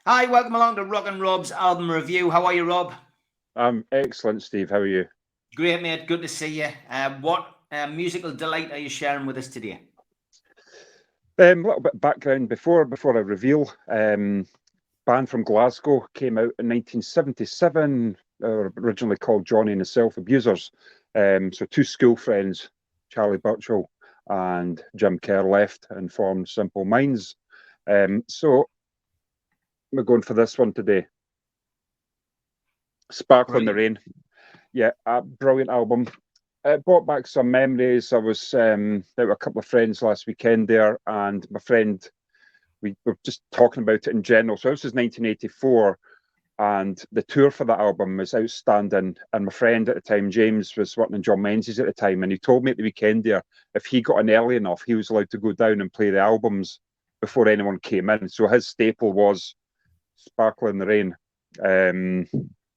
Hi, welcome along to Rock and Rob's album review. How are you, Rob? I'm excellent, Steve. How are you? Great, mate. Good to see you. What musical delight are you sharing with us today? A little bit of background before I reveal. Band from Glasgow came out in 1977, originally called Johnny and the Self Abusers. So two school friends, Charlie Burchill and Jim Kerr, left and formed Simple Minds. So we're going for this one today. Sparkle in the Rain. Yeah, a brilliant album. It brought back some memories. I was out with a couple of friends last weekend there, and my friend, we were just talking about it in general. So this was 1984, and the tour for that album was outstanding. And my friend at the time, James, was working in John Menzies at the time, and he told me at the weekend there, if he got in early enough, he was allowed to go down and play the albums before anyone came in. So his staple was Sparkle in the Rain.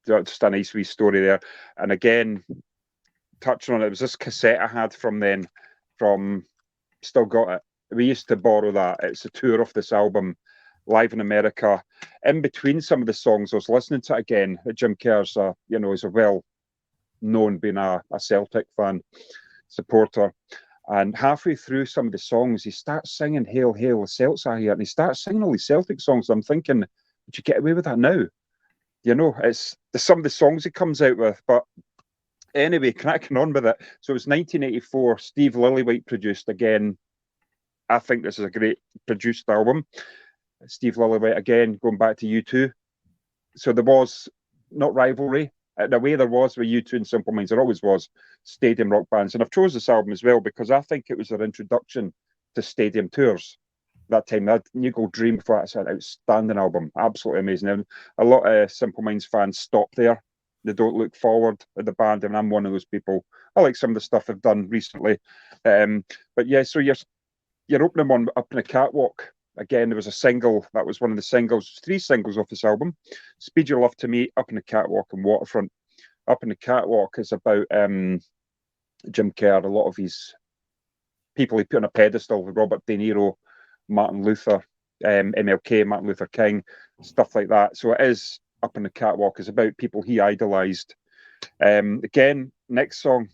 Just a nice wee story there. And again, touching on it, was this cassette I had from then, still got it. We used to borrow that. It's a tour of this album, live in America. In between some of the songs, I was listening to it again. Jim Kerr's, is a well-known, being a Celtic fan, supporter. And halfway through some of the songs, he starts singing "Hail, Hail, the Celts are here," and he starts singing all these Celtic songs. I'm thinking, would you get away with that now? It's some of the songs he comes out with. But anyway, cracking on with it. So it was 1984. Steve Lillywhite produced again. I think this is a great produced album. Steve Lillywhite, again, going back to U2. So there was not rivalry. The way there was with U2 and Simple Minds, there always was stadium rock bands. And I've chose this album as well because I think it was their introduction to stadium tours. That time, that New Gold Dream, before that's an outstanding album, absolutely amazing. And a lot of Simple Minds fans stop there. They don't look forward at the band, and I'm one of those people. I like some of the stuff they've done recently. But yeah, so you're opening one Up in the Catwalk. Again, there was a single, that was one of the singles, 3 singles off this album. Speed Your Love to Me, Up in the Catwalk, and Waterfront. Up in the Catwalk is about Jim Kerr, a lot of his people he put on a pedestal, Robert De Niro, Martin Luther, MLK, Martin Luther King, stuff like that. So it is Up in the Catwalk, is about people he idolised. Again, next song,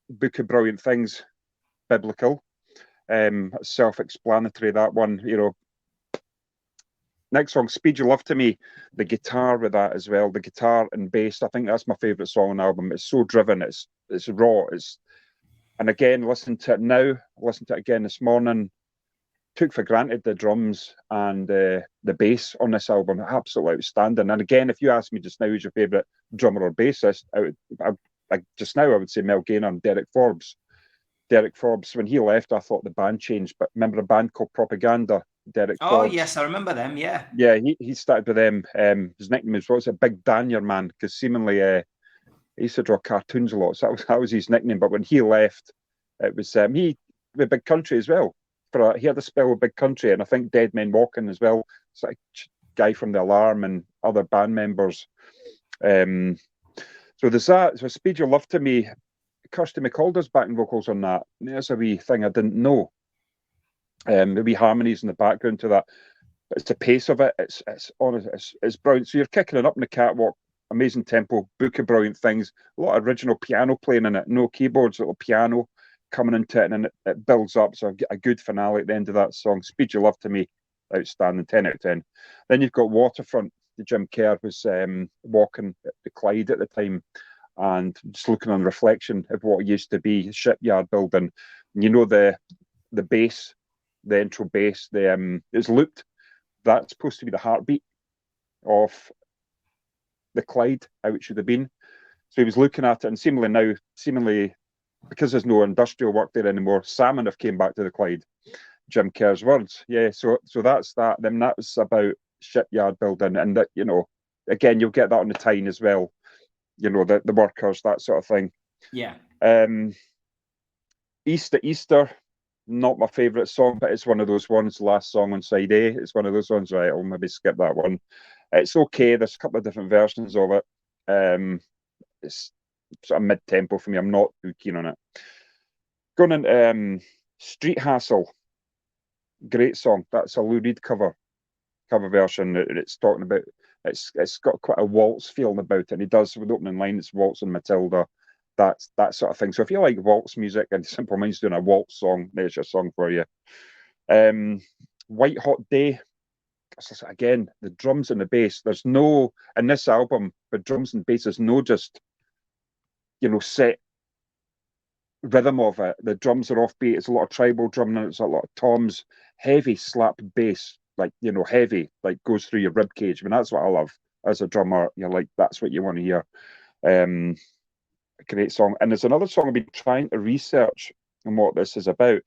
Book of Brilliant Things, biblical. Self-explanatory, that one, Next song, Speed Your Love to Me, the guitar with that as well, the guitar and bass. I think that's my favourite song on the album. It's so driven, it's raw, and again, listen to it now, listen to it again this morning, took for granted the drums and the bass on this album, absolutely outstanding. And again, if you ask me just now who's your favourite drummer or bassist, just now I would say Mel Gaynor and Derek Forbes. Derek Forbes, when he left, I thought the band changed, but remember a band called Propaganda? Derek Forbes. Oh, yes, I remember them, yeah. Yeah, he started with them. His nickname was Big Danier Man, because seemingly he used to draw cartoons a lot, so that was his nickname. But when he left, it was he with Big Country as well. He had a spell with Big Country, and I think Dead Men Walking as well. It's like guy from The Alarm and other band members. So there's that. So Speed Your Love to Me, Kirsty MacCalder's backing vocals on that. That's a wee thing I didn't know. The wee harmonies in the background to that. But it's the pace of it. It's brilliant. So you're kicking it up in the catwalk. Amazing tempo. Book of Brilliant Things. A lot of original piano playing in it. No keyboards, little piano coming into it, and it builds up. So a good finale at the end of that song. Speed Your Love to Me, outstanding, 10 out of 10. Then you've got Waterfront. Jim Kerr was walking the Clyde at the time, and just looking on the reflection of what it used to be, shipyard building. And the bass, the intro bass, it's looped. That's supposed to be the heartbeat of the Clyde, how it should have been. So he was looking at it, and seemingly, because there's no industrial work there anymore, salmon have came back to the Clyde. Jim Kerr's words. Yeah, so that's that. Then that was about shipyard building, and that, you know, again, you'll get that on the Tyne as well. You know, the workers, that sort of thing. Yeah. Easter, not my favourite song, but it's one of those ones. Last song on side A, it's one of those ones. Right, I'll maybe skip that one. It's okay. There's a couple of different versions of it. It's sort of mid-tempo for me. I'm not too keen on it. Going into Street Hassle, great song. That's a Lou Reed cover version. It's talking about, it's got quite a waltz feeling about it. And he does, with the opening line, it's Waltz and Matilda. That sort of thing. So if you like waltz music and Simple Minds doing a waltz song, there's your song for you. White Hot Day. Again, the drums and the bass. There's no, in this album, the drums and bass, there's no just, you know, set rhythm of it. The drums are offbeat. It's a lot of tribal drumming. It's a lot of toms, heavy slap bass, like, you know, heavy, like goes through your rib cage. I mean, that's what I love as a drummer. You're like, that's what you want to hear. Great song. And there's another song I've been trying to research on what this is about.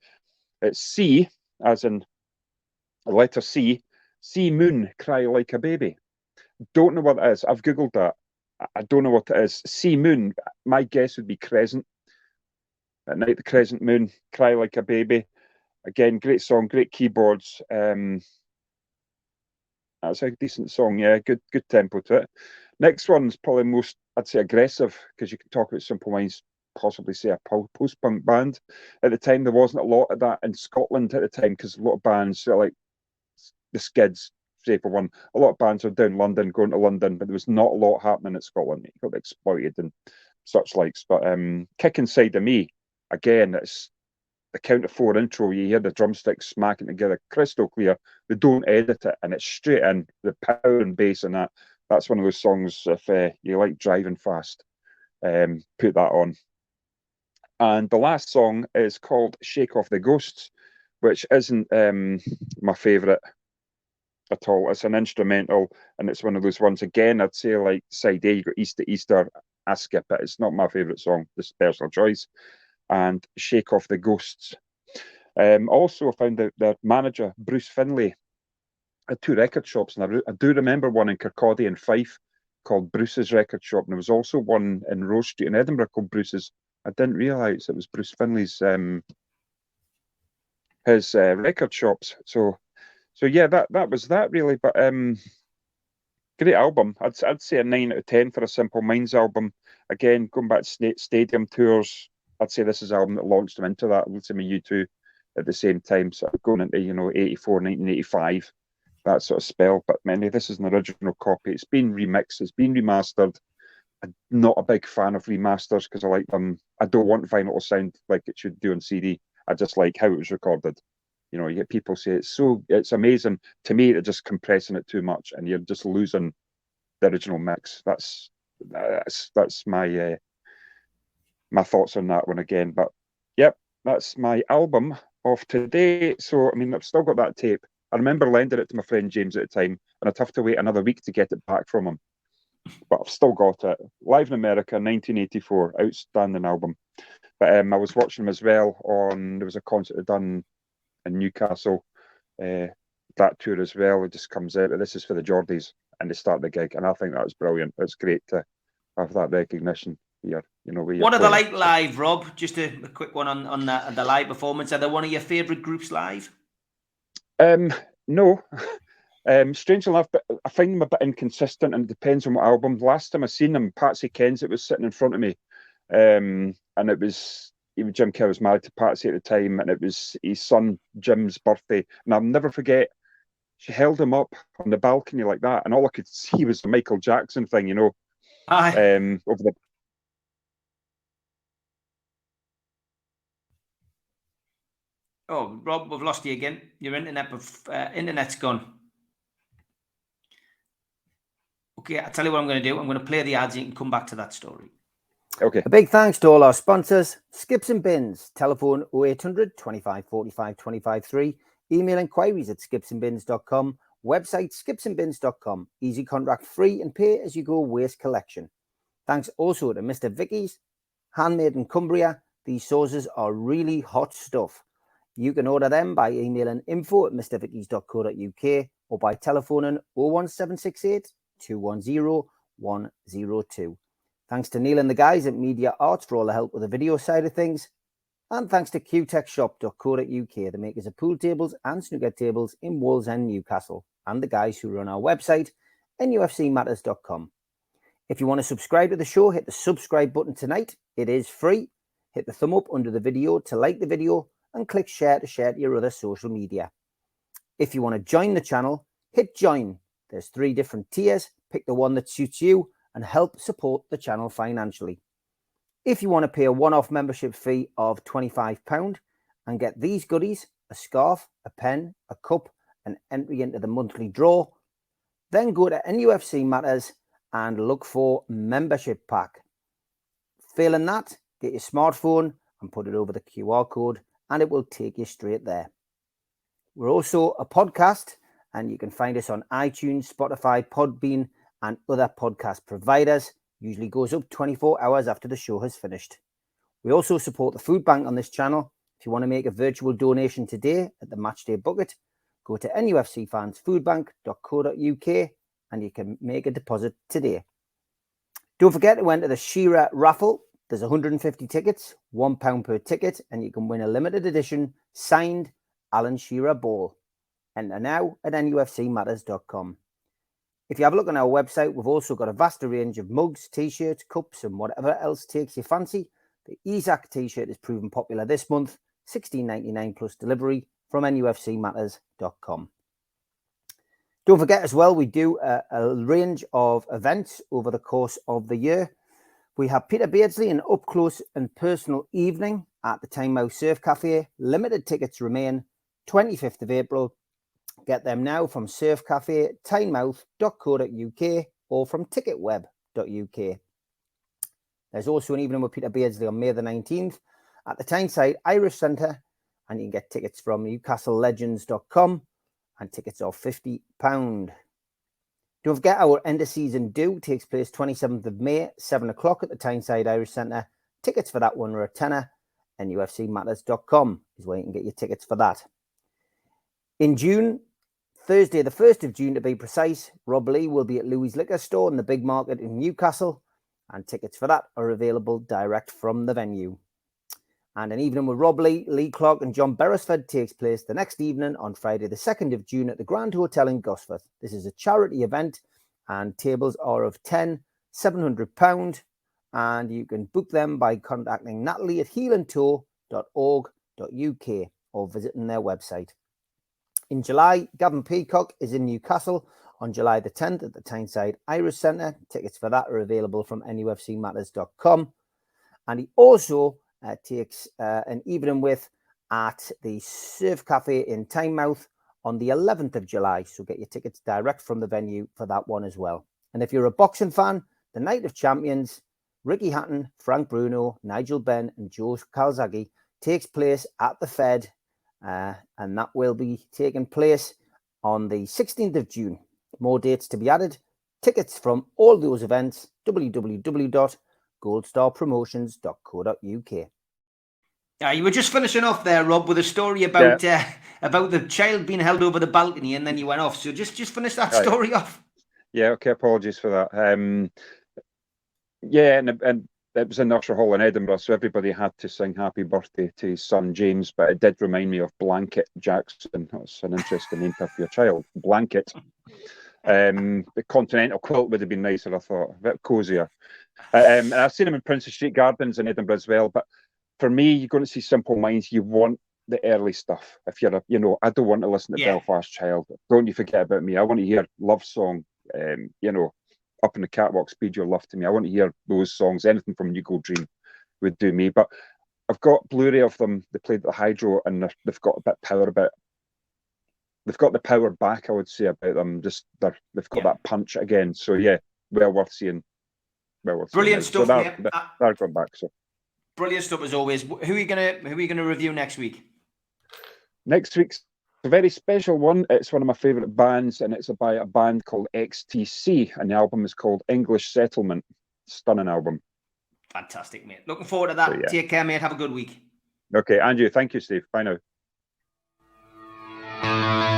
It's C, as in a letter C. See Moon Cry Like a Baby. Don't know what it is. I've googled that. I don't know what it is. See Moon, my guess would be Crescent. At night, the crescent moon, Cry Like a Baby. Again, great song, great keyboards. That's a decent song, yeah, good tempo to it. Next one's probably most, I'd say, aggressive, because you can talk about Simple Minds, possibly say a post-punk band. At the time, there wasn't a lot of that in Scotland at the time, because a lot of bands, like the Skids, say for one, a lot of bands are down London, going to London, but there was not a lot happening in Scotland. It got exploited and such likes. But Kick Inside of Me, again, it's the count of four intro. You hear the drumsticks smacking together, crystal clear. They don't edit it, and it's straight in. The power and bass in that. That's one of those songs, if you like driving fast, put that on. And the last song is called Shake Off the Ghosts, which isn't my favourite at all. It's an instrumental, and it's one of those ones, again, I'd say like side A, you got East to Easter, I skip it. It's not my favourite song, just personal choice. And Shake Off the Ghosts. Also, I found out their manager, Bruce Finlay, had two record shops, and I do remember one in Kirkcaldy and Fife called Bruce's Record Shop, and there was also one in Rose Street in Edinburgh called Bruce's. I didn't realise it was Bruce Finlay's his record shops. So yeah, that was that really. But great album. I'd say a 9 out of 10 for a Simple Minds album. Again, going back to stadium tours, I'd say this is an album that launched them into that. Let's say U2 at the same time, so going into 84, 1985, that sort of spell. But this is an original copy. It's been remixed. It's been remastered. I'm not a big fan of remasters because I like them. I don't want vinyl to sound like it should do on CD. I just like how it was recorded. You know, you get people say it's amazing. To me, they're just compressing it too much, and you're just losing the original mix. That's my my thoughts on that one again. But yep, that's my album of today. So I mean, I've still got that tape. I remember lending it to my friend James at the time, and I'd have to wait another week to get it back from him. But I've still got it. Live in America, 1984, outstanding album. But I was watching him as well there was a concert done in Newcastle, that tour as well. It just comes out, this is for the Geordies, and they start the gig, and I think that was brilliant. It's great to have that recognition here. You know, what are they like live, Rob? Just a quick one on the live performance. Are they one of your favourite groups live? No. Strangely enough, but I find them a bit inconsistent, and it depends on what album. Last time I seen them, Patsy Kensit was sitting in front of me, and it was, even Jim Kerr was married to Patsy at the time, and it was his son Jim's birthday, and I'll never forget, she held him up on the balcony like that, and all I could see was the Michael Jackson thing, you know, over the. Oh, Rob, we've lost you again. Your internet's gone. Okay, I'll tell you what I'm going to do. I'm going to play the ads. You can come back to that story. Okay. A big thanks to all our sponsors. Skips and Bins. Telephone 0800 25 45 25 3. Email inquiries at skipsandbins.com. Website skipsandbins.com. Easy contract free and pay as you go waste collection. Thanks also to Mr. Vicky's. Handmade in Cumbria. These sauces are really hot stuff. You can order them by emailing info@mrvickies.co.uk or by telephoning 01768 210 102. Thanks to Neil and the guys at Media Arts for all the help with the video side of things. And thanks to qtechshop.co.uk, the makers of pool tables and snooker tables in Wallsend, Newcastle, and the guys who run our website, NUFCmatters.com. If you want to subscribe to the show, hit the subscribe button tonight. It is free. Hit the thumb up under the video to like the video and click share to share to your other social media. If you want to join the channel, hit join. There's 3 different tiers. Pick the one that suits you and help support the channel financially. If you want to pay a one-off membership fee of £25 and get these goodies, a scarf, a pen, a cup, and entry into the monthly draw, then go to NUFC Matters and look for membership pack. Failing that, get your smartphone and put it over the QR code and it will take you straight there. We're also a podcast and you can find us on iTunes, Spotify, Podbean and other podcast providers. Usually goes up 24 hours after the show has finished. We also support the food bank on this channel. If you want to make a virtual donation today at the Matchday Bucket, go to nufcfansfoodbank.co.uk and you can make a deposit today. Don't forget to enter the Shearer raffle. There's 150 tickets, £1 per ticket, and you can win a limited edition signed Alan Shearer ball. Enter now at nufcmatters.com. If you have a look on our website, we've also got a vast range of mugs, t-shirts, cups, and whatever else takes your fancy. The Isaac t-shirt is proven popular this month, $16.99 plus delivery from nufcmatters.com. Don't forget as well, we do a range of events over the course of the year. We have Peter Beardsley, an up-close and personal evening at the Tynemouth Surf Cafe. Limited tickets remain, 25th of April. Get them now from Surf Cafe, tynemouth.co.uk or from ticketweb.uk. There's also an evening with Peter Beardsley on May the 19th at the Tyneside Irish Centre, and you can get tickets from newcastlelegends.com, and tickets are £50. Don't forget our end of season do takes place 27th of May, 7 o'clock at the Tyneside Irish Centre. Tickets for that one are a tenner. NUFCmatters.com is where you can get your tickets for that. In June, Thursday the 1st of June to be precise, Rob Lee will be at Louis Liquor Store in the Big Market in Newcastle, and tickets for that are available direct from the venue. And an evening with Rob Lee, Lee Clark and John Beresford takes place the next evening on Friday the 2nd of June at the Grand Hotel in Gosforth. This is a charity event and tables are of £10, £700, and you can book them by contacting Natalie at heelandtour.org.uk or visiting their website. In July, Gavin Peacock is in Newcastle on July the 10th at the Tyneside Irish Centre. Tickets for that are available from nufcmatters.com. And he also takes an evening with at the Surf Cafe in Tynemouth on the 11th of July. So get your tickets direct from the venue for that one as well. And if you're a boxing fan, the Night of Champions, Ricky Hatton, Frank Bruno, Nigel Benn and Joe Calzaghe takes place at the Fed. And that will be taking place on the 16th of June. More dates to be added. Tickets from all those events, www.goldstarpromotions.co.uk. You were just finishing off there, Rob, with a story about about the child being held over the balcony, and then you went off. So just finish that story off. Yeah, okay. Apologies for that. And it was in Usher Hall in Edinburgh, so everybody had to sing happy birthday to his son James, but it did remind me of Blanket Jackson. That's an interesting name for your child, Blanket. The Continental quilt would have been nicer, I thought, a bit cosier. And I've seen him in Princess Street Gardens in Edinburgh as well, but for me, you're going to see Simple Minds, you want the early stuff. If you're I don't want to listen to Belfast Child. Don't You Forget About Me. I want to hear Love Song, Up in the Catwalk, Speed Your Love to Me. I want to hear those songs. Anything from You Go Dream would do me. But I've got Blu-ray of them. They played at the Hydro, and they've got a bit of power about. They've got the power back, I would say, about them. They've got that punch again. So yeah, well worth seeing. Brilliant stuff, so mate. They're going back. So brilliant stuff as always. Who are you gonna review next week? Next week's a very special one. It's one of my favourite bands, and it's by a band called XTC, and the album is called English Settlement. Stunning album. Fantastic, mate. Looking forward to that. So, yeah. Take care, mate. Have a good week. Okay, and you. Thank you, Steve. Bye now. Bye.